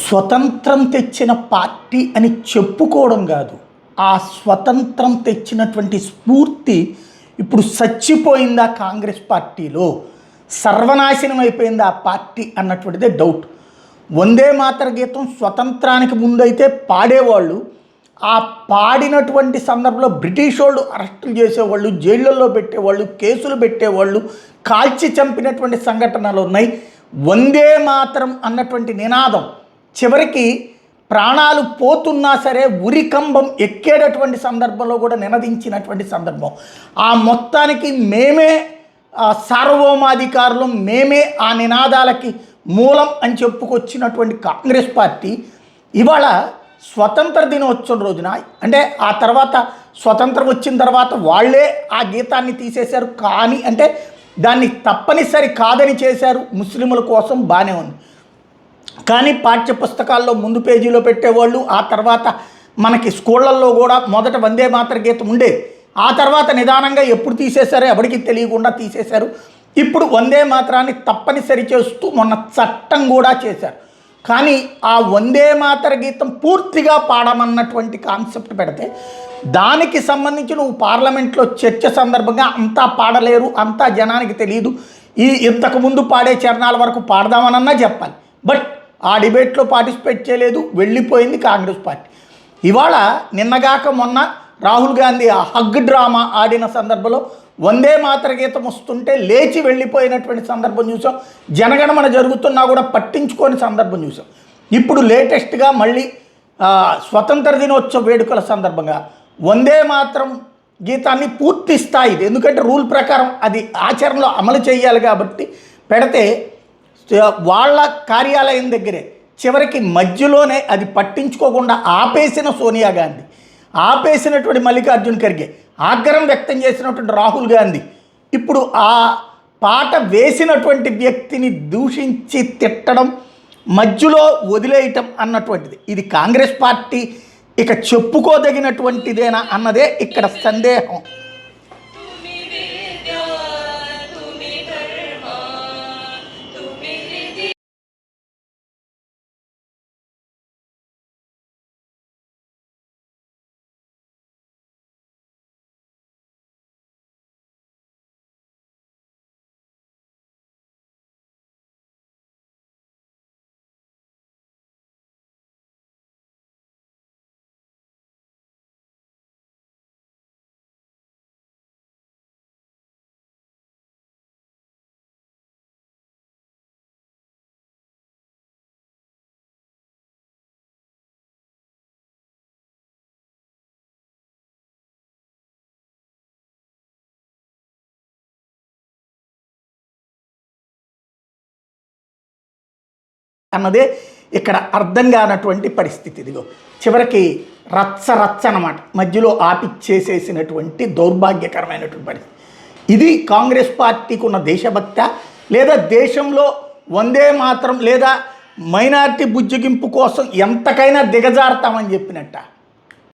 స్వతంత్రం తెచ్చిన పార్టీ అని చెప్పుకోవడం కాదు, ఆ స్వతంత్రం తెచ్చినటువంటి స్ఫూర్తి ఇప్పుడు చచ్చిపోయిందా కాంగ్రెస్ పార్టీలో, సర్వనాశనం అయిపోయింది ఆ పార్టీ అన్నటువంటిదే డౌట్. వందే మాతర గీతం స్వతంత్రానికి ముందైతే పాడేవాళ్ళు, ఆ పాడినటువంటి సందర్భంలో బ్రిటిష్ వాళ్ళు అరెస్టులు చేసేవాళ్ళు, జైళ్ళల్లో పెట్టేవాళ్ళు, కేసులు పెట్టేవాళ్ళు, కాల్చి చంపినటువంటి సంఘటనలు ఉన్నాయి. వందే మాతరం అన్నటువంటి నినాదం చివరికి ప్రాణాలు పోతున్నా సరే ఉరికంబం ఎక్కేటటువంటి సందర్భంలో కూడా నినదించినటువంటి సందర్భం. ఆ మొత్తానికి మేమే సార్వభౌమాధికారులు, మేమే ఆ నినాదాలకి మూలం అని చెప్పుకొచ్చినటువంటి కాంగ్రెస్ పార్టీ ఇవాళ స్వతంత్ర దినోత్సవం రోజున, అంటే ఆ తర్వాత స్వతంత్రం వచ్చిన తర్వాత వాళ్ళే ఆ గీతాన్ని తీసేశారు, కానీ అంటే దాన్ని తప్పనిసరి కాదని చేశారు ముస్లింల కోసం, బాగానే ఉంది. కానీ పాఠ్యపుస్తకాల్లో ముందు పేజీలో పెట్టేవాళ్ళు, ఆ తర్వాత మనకి స్కూళ్ళల్లో కూడా మొదట వందే మాతర గీతం ఉండే, ఆ తర్వాత నిదానంగా ఎప్పుడు తీసేశారో ఎవరికి తెలియకుండా తీసేశారు. ఇప్పుడు వందే మాతరాన్ని తప్పనిసరి చేస్తూ మొన్న చట్టం కూడా చేశారు. కానీ ఆ వందే మాతర గీతం పూర్తిగా పాడమన్నటువంటి కాన్సెప్ట్ పెడితే దానికి సంబంధించి నువ్వు పార్లమెంట్లో చర్చ సందర్భంగా అంతా పాడలేరు, అంతా జనానికి తెలియదు, ఇంతకుముందు పాడే చరణాల వరకు పాడదామనన్నా చెప్పాలి. బట్ ఆ డిబేట్లో పార్టిసిపేట్ చేయలేదు, వెళ్ళిపోయింది కాంగ్రెస్ పార్టీ. ఇవాళ నిన్నగాక మొన్న రాహుల్ గాంధీ ఆ హగ్ డ్రామా ఆడిన సందర్భంలో వందే మాతర గీతం వస్తుంటే లేచి వెళ్ళిపోయినటువంటి సందర్భం చూసాం. జనగణమన జరుగుతున్నా కూడా పట్టించుకోని సందర్భం చూసాం. ఇప్పుడు లేటెస్ట్గా మళ్ళీ స్వతంత్ర దినోత్సవ వేడుకల సందర్భంగా వందే మాతరం గీతాన్ని పూర్తి స్థాయిది, ఎందుకంటే రూల్ ప్రకారం అది ఆచరణలో అమలు చేయాలి కాబట్టి పెడితే వాళ్ళ కార్యాలయం దగ్గరే చివరికి మధ్యలోనే అది పట్టించుకోకుండా ఆపేసిన సోనియా గాంధీ, ఆపేసినటువంటి మల్లికార్జున్ ఖర్గే, ఆగ్రహం వ్యక్తం చేసినటువంటి రాహుల్ గాంధీ ఇప్పుడు ఆ పాట వేసినటువంటి వ్యక్తిని దూషించి తిట్టడం, మధ్యలో వదిలేయటం అన్నటువంటిది ఇది కాంగ్రెస్ పార్టీ ఇక చెప్పుకోదగినటువంటిదేనా అన్నదే ఇక్కడ సందేహం. అన్నదే ఇక్కడ అర్థం కానటువంటి పరిస్థితి. ఇదిగో చివరికి రచ్చ అన్నమాట, మధ్యలో ఆపిచ్చేసేసినటువంటి దౌర్భాగ్యకరమైనటువంటి పరిస్థితి. ఇది కాంగ్రెస్ పార్టీకి ఉన్న దేశభక్త, లేదా దేశంలో వందే మాత్రం లేదా మైనారిటీ బుజ్జగింపు కోసం ఎంతకైనా దిగజారుతామని చెప్పినట్ట.